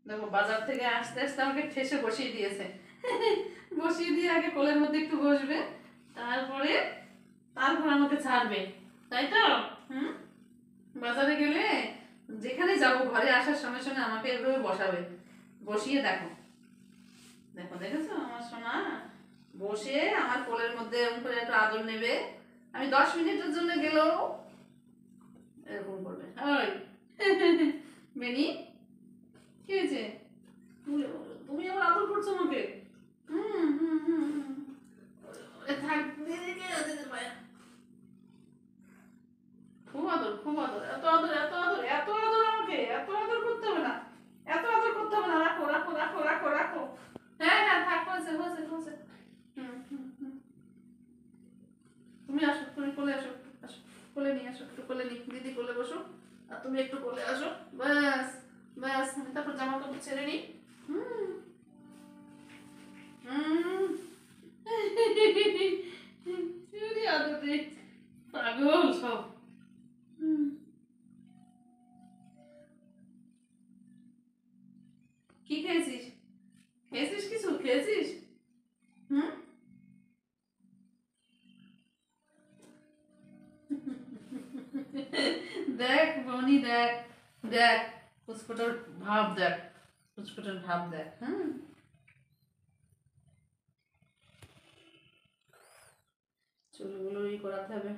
দেখো বাজার থেকে আসতে আসতে আমাকে ঠেসে বসিয়ে দিয়েছে। বসিয়ে দিয়ে আগে কোলের মধ্যে একটু বসবে, তারপরে তারপর আমাকে ছাড়বে, তাই তো? হুম। বাজারে গেলে যেখানে যাব ঘরে আসার সঙ্গে সঙ্গে আমাকে এভাবে বসাবে, বসিয়ে দেখো, দেখো দেখেছো আমার সোনা, বসে আমার কোলের মধ্যে এরকম করে একটু আদর নেবে। আমি 10 মিনিটের জন্য গেলেও এরকম করবে। ওই বেনি, কি হয়েছে? তুমি আবার আদর করছো আমাকে? হুম হুম হুম হুম। থাক, খুব আদর, খুব আদর, এত আদর, এত আদর, এত আদর, আমাকে এত আদর করতে হবে না, এত আদর করতে হবে না, রাখো রাখো রাখো রাখো রাখো। হ্যাঁ হ্যাঁ, থাক, হয়েছে হয়েছে হয়েছে। হুম হুম হুম। তুমি আসো, তুমি কোলে আসো, আসো, কোলে নিয়ে আসো, একটু কোলে নিয়ে দিদি কোলে বসো, আর তুমি একটু কোলে আসো। ব্যাস, ব্যাস, আমি তারপর জামা কাপড় ছেড়ে নিই। হুম হুম। চুরি আদতে পাগল সব। হুম। কি খেয়েছিস? খেয়েছিস কিছু খেয়েছিস? হুম। দেখ বনি, দেখ, দেখ পুষ্পটার ভাব দেখ, পুষ্পটার ভাব দেখ। হুম। চুলগুলো করাতে হবে।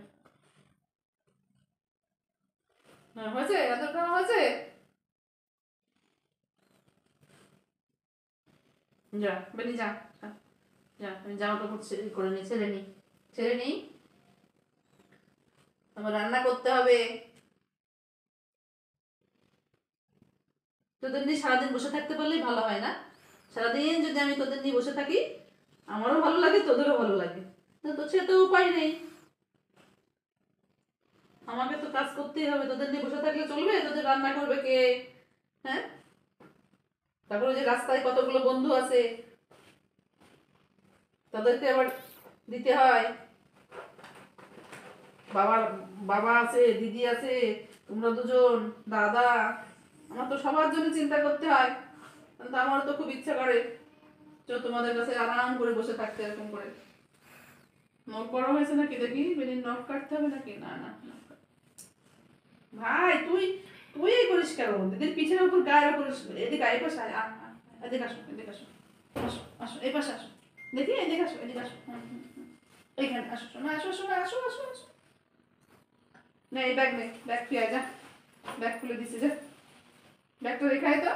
হ্যাঁ, হয়েছে, এত খাওয়া হয়েছে। যা বেরিয়ে যা, যা, যা, আমি জামা কাপড় করে নি, ছেড়ে নি, ছেড়ে নি। আমার রান্না করতে হবে। তোদের নিয়ে সারাদিন বসে থাকতে পারলেই ভালো হয় না? সারাদিন যদি আমি তোদের নিয়ে বসে থাকি, আমারও ভালো লাগে, তোদেরও ভালো লাগে। তো সে তো উপায় নেই, আমাকে তো কাজ করতেই হবে। তোদের নিয়ে বসে থাকলে চলবে? তোদের রান্না করবে কে? হ্যাঁ। তারপরে যে রাস্তায় কতগুলো বন্ধু আছে, তাদেরকে আবার দিতে হয়। বাবার বাবা আছে, দিদি আছে, তোমরা দুজন, দাদা, আমার তো সবার জন্য চিন্তা করতে হয়। কিন্তু আমারও তো খুব ইচ্ছা করে যে তোমাদের কাছে আরাম করে বসে থাকতে, এরকম করে। নখ বড় হয়েছে নাকি দেখি, বেনির নখ কাটতে হবে নাকি? না না, ভাই তুই তুই এই করিস কেন? দিদির পিছের উপর গায়ের উপর, এদিকে এই পাশে আয়, এদিকে আসো, এদিকে আসো, আসো আসো, এই পাশে আসো, দেখি এদিকে আসো, এদিকে আসো, এইখানে আসো, শোনা আসো, শোনা আসো আসো আসো। নে এই ব্যাগ, নে ব্যাগ, তুই আয়, যা, ব্যাগ খুলে দিছি, যা, ব্যাগটা রেখে আয় তো।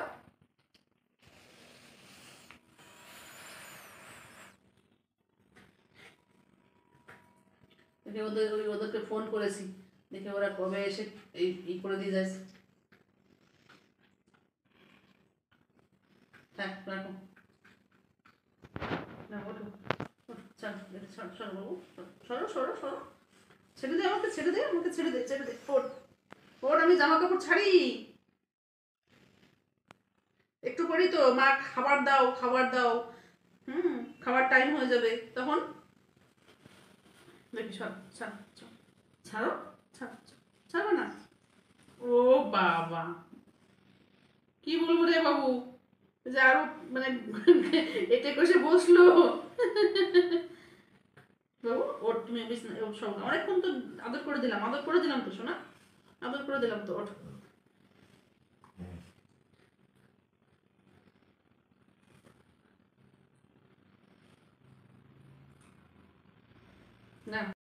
দেখে ওদেরকে ফোন করেছি, দেখে ওরা কবে এসে এই করে দিয়ে যাচ্ছে। হ্যাঁ রাখো, না ওঠো, সরো সরো বাবু, সরো সরো সরো, ছেড়ে দে আমাকে, ছেড়ে দে আমাকে, ছেড়ে দে, ছেড়ে দে, ওঠ, ওঠ, আমি জামা কাপড় ছাড়ি। একটু করি তো, মা খাবার দাও, খাবার দাও। হুম। খাবার টাইম হয়ে যাবে তখন। দেখি সর, ছাড়ো, ছাড়ো, ছাড়ো, ছাড়ো না। ও বাবা, কি বলবো রে বাবু, যে আরো মানে এতে কষে বসলো। বাবু ওর, তুমি সব অনেকক্ষণ তো আদর করে দিলাম, আদর করে দিলাম তো শোনা, আদর করে দিলাম তো, ওঠ। না